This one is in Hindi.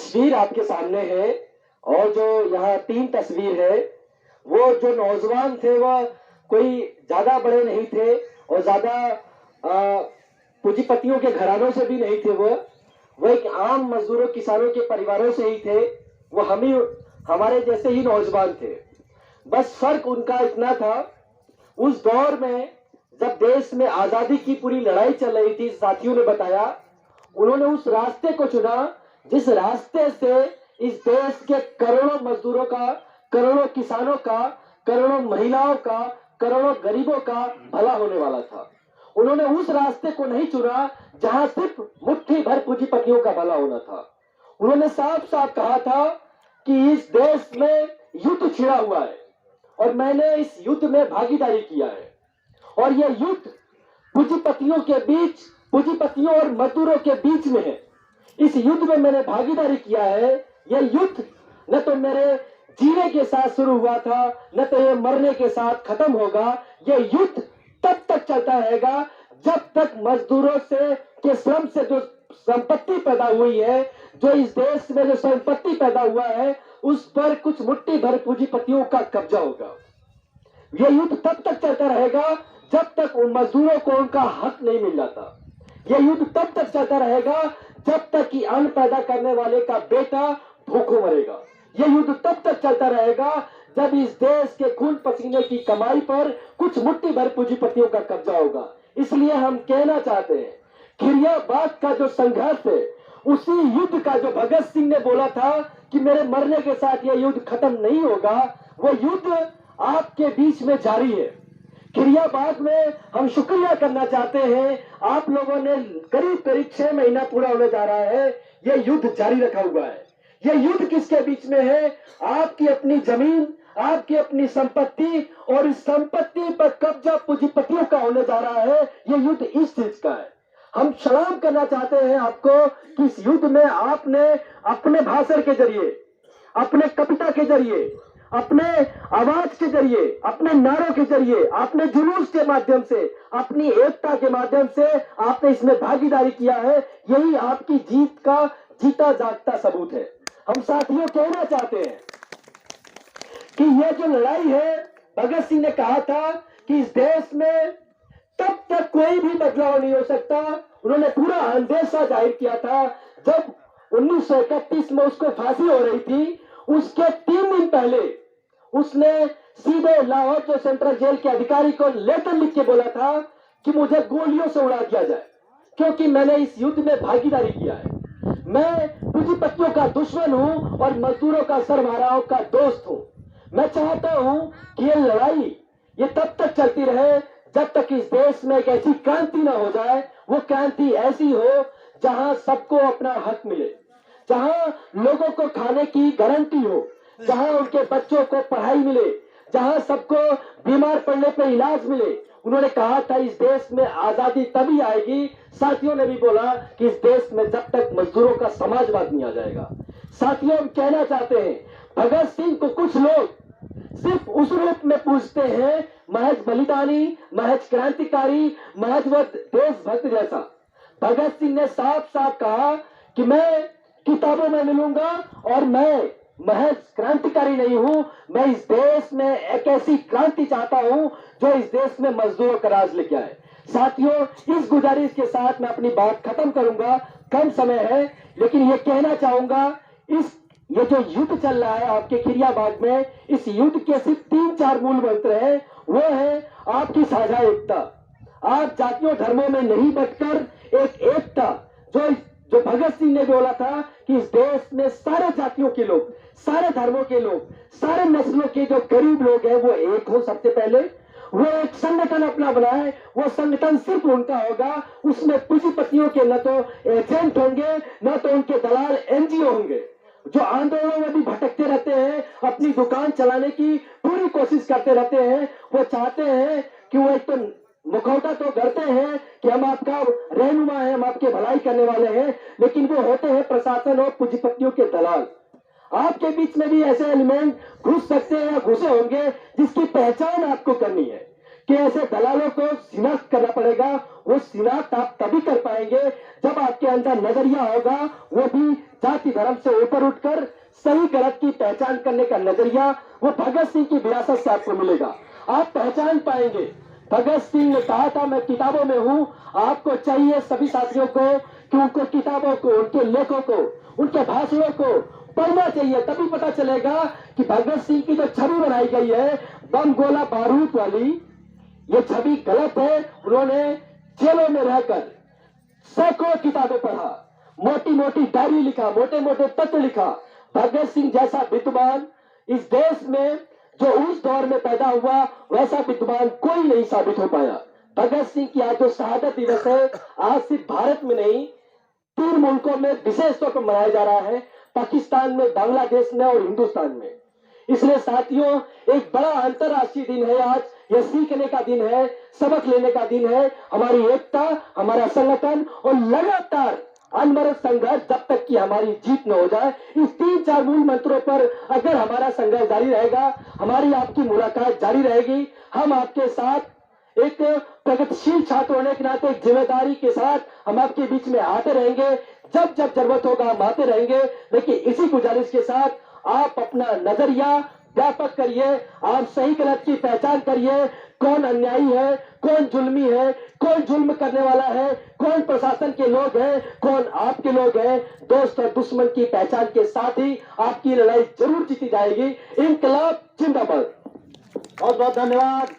तस्वीर आपके सामने है और जो यहाँ 3 तस्वीर है, वो जो नौजवान थे वह कोई ज्यादा बड़े नहीं थे और ज्यादा पूंजीपतियों के घरानों से भी नहीं थे। वो एक आम मजदूरों किसानों के परिवारों से ही थे। वो हमारे जैसे ही नौजवान थे। बस फर्क उनका इतना था, उस दौर में जब देश में आजादी की पूरी लड़ाई चल रही थी, साथियों ने बताया, उन्होंने उस रास्ते को चुना जिस रास्ते से इस देश के करोड़ों मजदूरों का, करोड़ों किसानों का, करोड़ों महिलाओं का, करोड़ों गरीबों का भला होने वाला था। उन्होंने उस रास्ते को नहीं चुना जहां सिर्फ मुट्ठी भर पूंजीपतियों का भला होना था। उन्होंने साफ साफ कहा था कि इस देश में युद्ध छिड़ा हुआ है और मैंने इस युद्ध में भागीदारी किया है और यह युद्ध पूंजीपतियों के बीच, पूंजीपतियों और मजदूरों के बीच में है। इस युद्ध में मैंने भागीदारी किया है। यह युद्ध न तो मेरे जीने के साथ शुरू हुआ था, न तो ये मरने के साथ खत्म होगा। यह युद्ध तब तक चलता रहेगा जब तक मजदूरों से के श्रम से जो संपत्ति पैदा हुई है, जो इस देश में जो संपत्ति पैदा हुआ है, उस पर कुछ मुट्ठी भर पूंजीपतियों का कब्जा होगा। यह युद्ध तब तक चलता रहेगा जब तक उन मजदूरों को उनका हक नहीं मिल जाता। यह युद्ध तब तक चलता रहेगा जब तक कि अन्न पैदा करने वाले का बेटा भूखों मरेगा। यह युद्ध तब तक चलता रहेगा जब इस देश के खून पसीने की कमाई पर कुछ मुट्ठी भर पूंजीपतियों का कब्जा होगा। इसलिए हम कहना चाहते हैं, खिरियाबाद का जो संघर्ष है, उसी युद्ध का जो भगत सिंह ने बोला था कि मेरे मरने के साथ यह युद्ध खत्म नहीं होगा, वो युद्ध आपके बीच में जारी है। खिरियाबाद में हम शुक्रिया करना चाहते हैं, आप लोगों ने करीब करीब 6 महीना पूरा होने जा रहा है, यह युद्ध जारी रखा हुआ है। यह युद्ध किसके बीच में है? आपकी अपनी जमीन, आपकी अपनी संपत्ति और इस संपत्ति पर कब्जा पूंजीपतियों का होने जा रहा है। यह युद्ध इस चीज का है। हम सलाम करना चाहते हैं आपको कि इस युद्ध में आपने अपने भाषण के जरिए, अपने कविता के जरिए, अपने आवाज के जरिए, अपने नारों के जरिए, अपने जुलूस के माध्यम से, अपनी एकता के माध्यम से आपने इसमें भागीदारी किया है। यही आपकी जीत का जीता जागता सबूत है। हम साथियों कहना चाहते हैं कि यह जो लड़ाई है, भगत सिंह ने कहा था कि इस देश में तब तक कोई भी बदलाव नहीं हो सकता। उन्होंने पूरा अंदेशा जाहिर किया था जब 1931 में उसको फांसी हो रही थी। उसके 3 दिन पहले उसने सीधे लाहौर के सेंट्रल जेल के अधिकारी को लेटर लिख के बोला था कि मुझे गोलियों से उड़ा दिया जाए, क्योंकि मैंने इस युद्ध में भागीदारी किया है। मैं पूंजीपतियों का दुश्मन हूं और मजदूरों का सरमाराओं का दोस्त हूं। मैं चाहता हूं कि ये लड़ाई ये तब तक चलती रहे जब तक इस देश में एक ऐसी क्रांति ना हो जाए, वो क्रांति ऐसी हो जहां सबको अपना हक मिले, जहां लोगों को खाने की गारंटी हो, जहां उनके बच्चों को पढ़ाई मिले, जहां सबको बीमार पड़ने पर इलाज मिले। उन्होंने कहा था इस देश में आजादी तभी आएगी, साथियों ने भी बोला, कि इस देश में जब तक मजदूरों का समाजवाद नहीं आ जाएगा। साथियों, हम कहना चाहते हैं, भगत सिंह को कुछ लोग सिर्फ उस रूप में पूछते हैं, महज बलिदानी, महज क्रांतिकारी, महज देशभक्त जैसा। भगत सिंह ने साफ साफ कहा कि मैं किताबों में मिलूंगा और मैं महज क्रांतिकारी नहीं हूं, मैं इस देश में एक ऐसी क्रांति चाहता हूं जो इस देश में मजदूरों का राज लेके आए। साथियों, इस गुजारिश के साथ मैं अपनी बात खत्म करूंगा, कम समय है, लेकिन ये कहना चाहूंगा, ये जो युद्ध चल रहा है आपके खिरियाबाद में, इस युद्ध के सिर्फ 3-4 मूल मंत्र हैं। वो है आपकी साझा एकता। आप जातियों धर्मों में नहीं बटकर एक एकता, जो भगत सिंह ने बोला था कि इस देश में सारे जातियों के लोग, सारे धर्मों के लोग, सारे नस्लों के जो गरीब लोग हैं वो एक हो। सबसे पहले वो एक संगठन अपना बनाए। वो संगठन सिर्फ उनका होगा, उसमें पूंजीपतियों के न तो एजेंट होंगे, न तो उनके दलाल एनजीओ होंगे, जो आंदोलनों में भी भटकते रहते हैं, अपनी दुकान चलाने की पूरी कोशिश करते रहते हैं। वो चाहते हैं कि वो एक तो मुखौटा तो करते हैं कि हम आपका रहनुमा है, हम आपके भलाई करने वाले हैं, लेकिन वो होते हैं प्रशासन और पूंजीपतियों के दलाल। आपके बीच में भी ऐसे एलिमेंट घुस सकते हैं या घुसे होंगे, जिसकी पहचान आपको करनी है कि ऐसे दलालों को शिनाख्त करना पड़ेगा। वो शिनाख्त आप तभी कर पाएंगे जब आपके अंदर नजरिया होगा, वो भी जाति धर्म से ऊपर उठकर सही गलत की पहचान करने का नजरिया वो भगत सिंह की विरासत से आपको मिलेगा। आप पहचान पाएंगे। भगत सिंह ने कहा था, मैं किताबों में हूँ। आपको चाहिए सभी साथियों को कि उनको किताबों को, उनके लेखों को, उनके भाषणों को पढ़ना चाहिए। तभी पता चलेगा कि भगत सिंह की जो छवि बनाई गई है बम गोला बारूद वाली, ये छवि गलत है। उन्होंने जेलों में रहकर सैकड़ों किताबें पढ़ा, मोटी मोटी डायरी लिखा, मोटे मोटे पत्र लिखा। भगत सिंह जैसा विद्वान इस देश में जो उस दौर में पैदा हुआ वैसा विद्वान कोई नहीं साबित हो पाया। भगत सिंह की आज जो शहादत दिवस है, आज सिर्फ भारत में नहीं 3 मुल्कों में विशेष तौर पर मनाया जा रहा है, पाकिस्तान में, बांग्लादेश में और हिंदुस्तान में। इसलिए साथियों, एक बड़ा अंतर्राष्ट्रीय दिन है आज। यह सीखने का दिन है, सबक लेने का दिन है। हमारी एकता, हमारा संगठन और लगातार अनवरत संघर्ष जब तक कि हमारी जीत न हो जाए, इस 3-4 मूल मंत्रों पर अगर हमारा संघर्ष जारी रहेगा, हमारी आपकी मुलाकात जारी रहेगी। हम आपके साथ एक प्रगतिशील छात्र होने के नाते एक जिम्मेदारी के साथ हम आपके बीच में आते रहेंगे। जब जब जरूरत होगा हम आते रहेंगे। लेकिन इसी गुजारिश के साथ आप अपना नजरिया व्यापक करिए, आप सही गलत की पहचान करिए। कौन अन्यायी है, कौन जुल्मी है, कौन जुल्म करने वाला है, कौन प्रशासन के लोग हैं, कौन आपके लोग हैं। दोस्त और दुश्मन की पहचान के साथ ही आपकी लड़ाई जरूर जीती जाएगी। इनकलाब जिंदाबाद। बहुत बहुत धन्यवाद।